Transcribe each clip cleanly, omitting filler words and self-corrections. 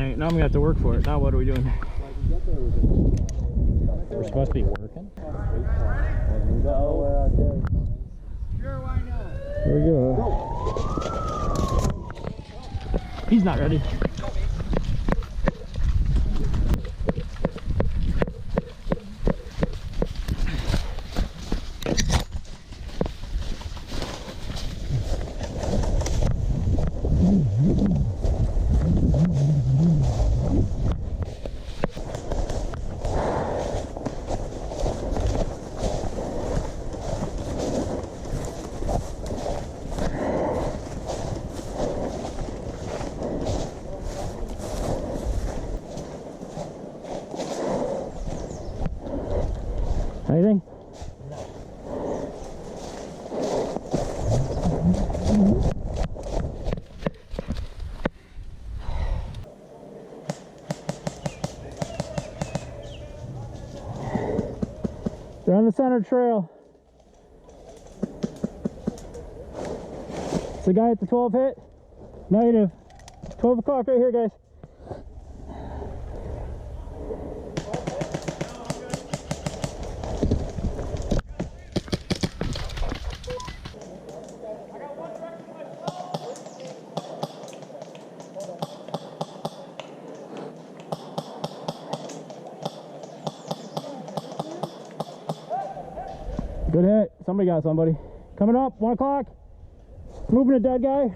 Alright, now I'm gonna have to work for it. Now what are we doing? We're supposed to be working. Sure, why not? There we go. He's not ready. Anything? They're on the center trail. It's the guy at the 12 hit. Negative. 12 o'clock right here, guys. Good hit. Somebody got somebody. Coming up, 1 o'clock. Moving a dead guy.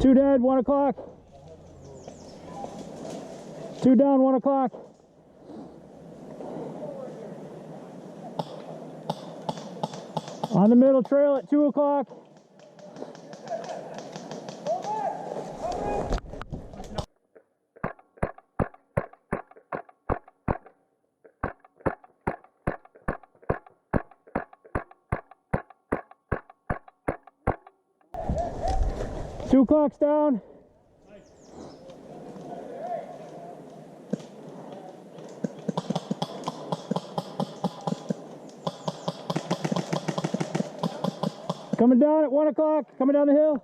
Two dead, 1 o'clock. Two down, 1 o'clock. On the middle trail at 2 o'clock. Two o'clock's down. Coming down at 1 o'clock, coming down the hill.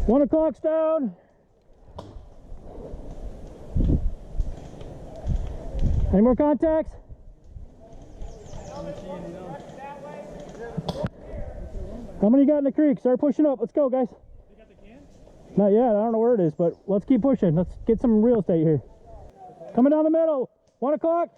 One o'clock's down. Any more contacts? How many you got in the creek? Start pushing up. Let's go, guys. You got the can? Not yet. I don't know where it is, but let's keep pushing. Let's get some real estate here. Coming down the middle. 1 o'clock.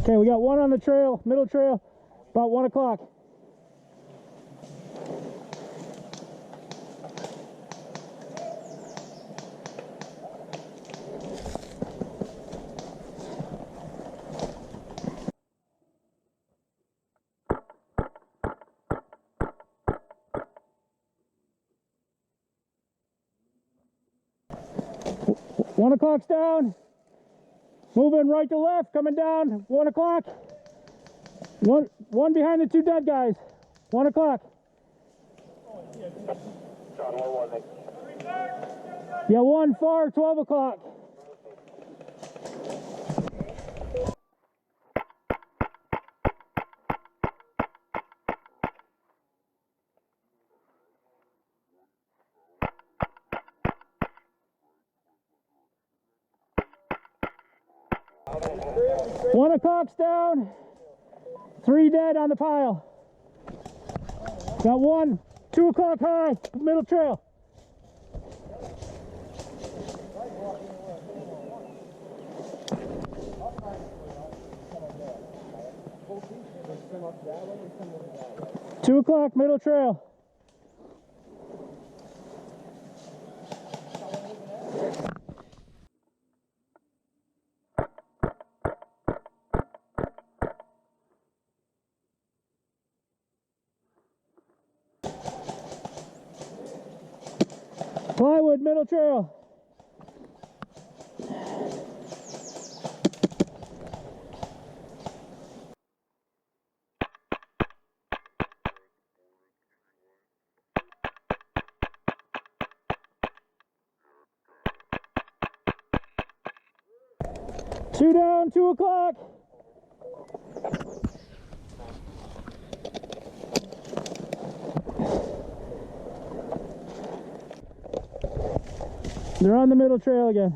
Okay, we got one on the trail, middle trail, about 1 o'clock. One o'clock's down. Moving right to left, coming down. 1 o'clock. One behind the two dead guys. 1 o'clock. Yeah, one far, 12 o'clock. One o'clock's down. 3 dead on the pile. Got one. 2 o'clock high, middle trail. Two o'clock, middle trail. Plywood, middle trail. Two down, 2 o'clock. They're on the middle trail again.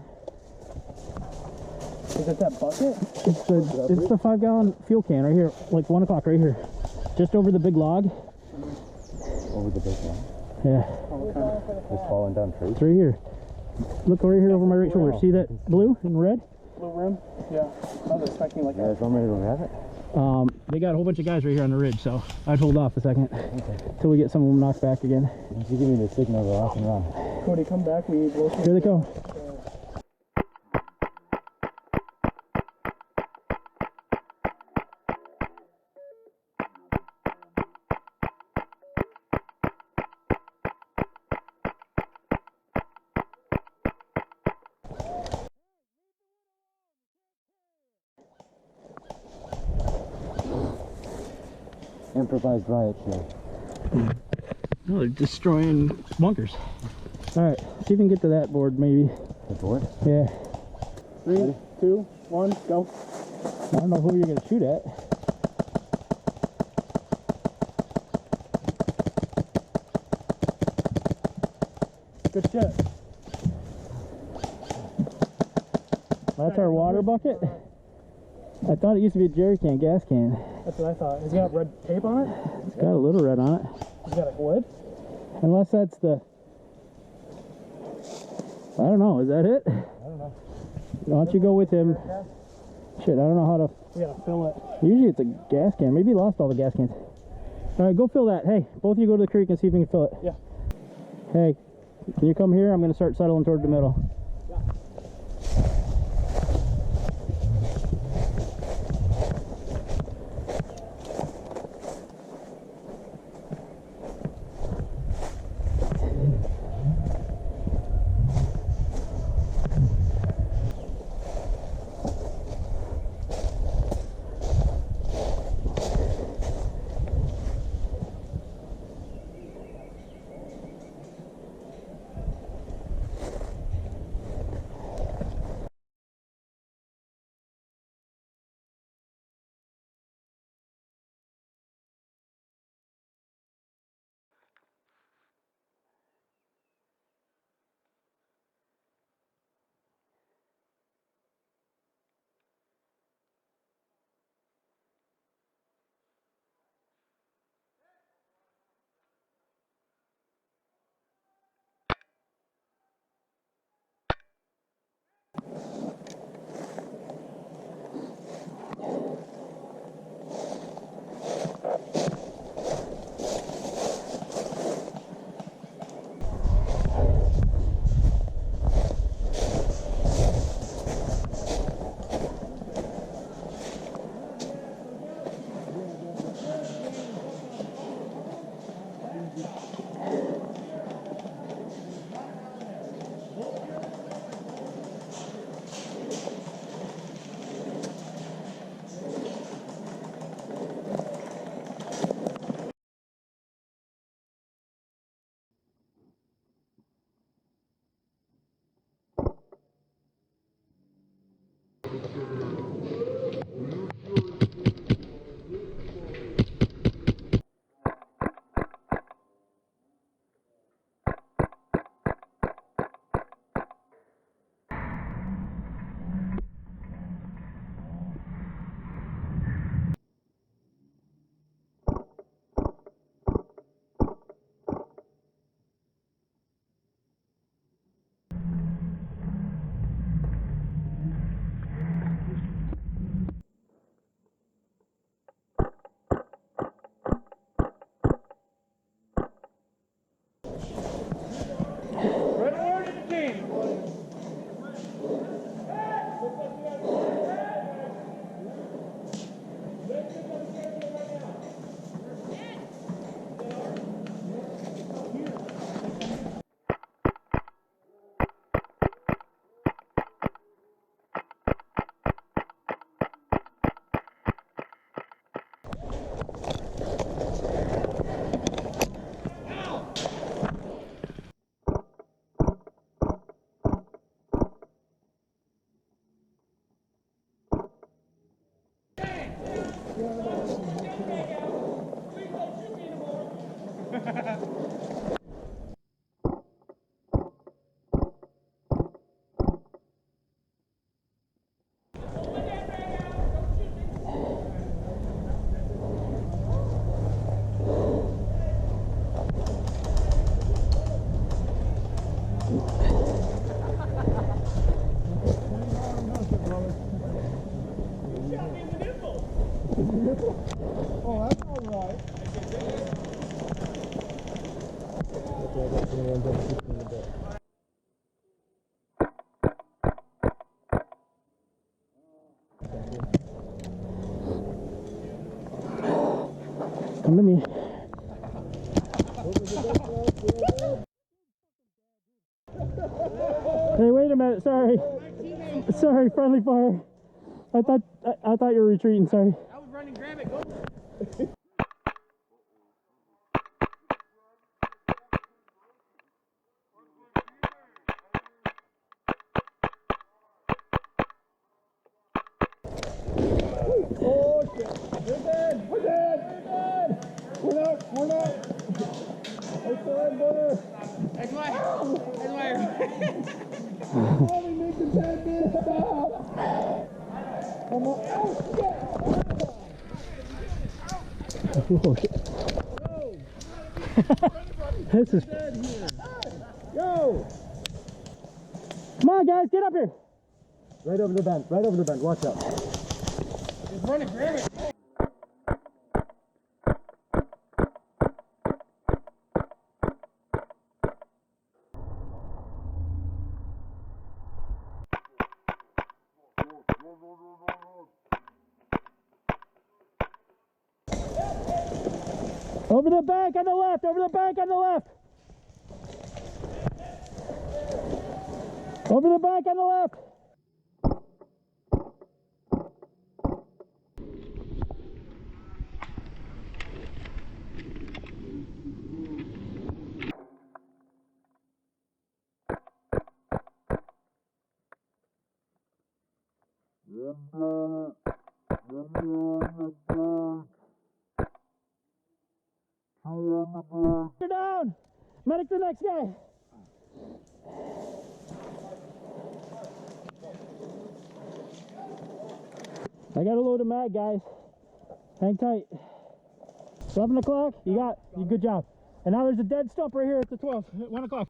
Is it that bucket? It's the 5-gallon fuel can right here, like 1 o'clock right here. Just over the big log. Over the big one. Yeah. Okay. Just falling down trees. It's right here. Look right here over my right shoulder. See that blue and red? Blue rim? Yeah. I was expecting like You guys want me to go grab it? They got a whole bunch of guys right here on the ridge, so I'd hold off a second till we get some of them knocked back again. Once you give me the signal, go off and run. Cody, come back. We need lotion. Here they come. Improvised riot here. No, they're destroying bunkers. All right, see if we can get to that board, maybe. The board? Yeah. 3, 2, 1, go. I don't know who you're gonna shoot at. Good shot. That's our water bucket. I thought it used to be a jerry can, gas can. That's what I thought. Has it got red tape on it? It's got a little red on it. It's got a lid? Unless that's the... I don't know, is that it? I don't know. Why don't you go with him? Shit, I don't know how to... We gotta fill it. Usually it's a gas can. Maybe he lost all the gas cans. Alright, go fill that. Hey, both of you go to the creek and see if we can fill it. Yeah. Hey, can you come here? I'm going to start settling toward the middle. Oh, that's all right. Come to me. Hey, wait a minute. Sorry. Sorry, friendly fire. I thought you were retreating. Sorry. I was running, grab it, go. Oh shit! We're dead! We're dead! We're dead! We're not! We're not! It's the red butter! That's why! Oh, we make the dead man stop! Come on! Oh shit! This is. Go! Come on, guys, get up here. Right over the bend. Right over the bend. Watch out. Just run it, grab it! Over the bank on the left. Over the bank on the left. Over the bank on the left. You're down. Medic the next guy. I got a load of mag, guys. Hang tight. 11 o'clock. You good job. And now there's a dead stump right here at the 12. 1 o'clock.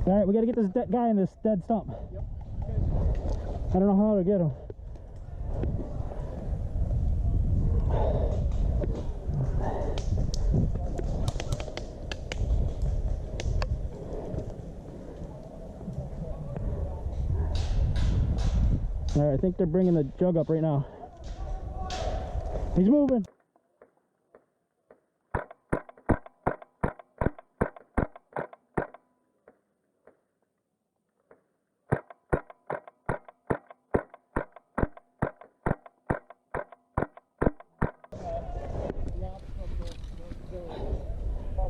All right, we got to get this guy in this dead stump. Yep. I don't know how to get him. All right, I think they're bringing the jug up right now. He's moving.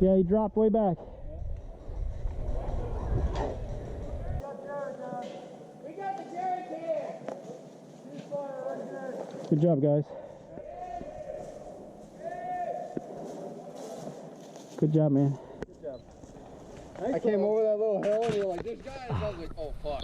Yeah, he dropped way back. We got the jerry can! Good job, guys. Good job, man. I came over that little hill and you're like, this guy, and I was like, oh fuck.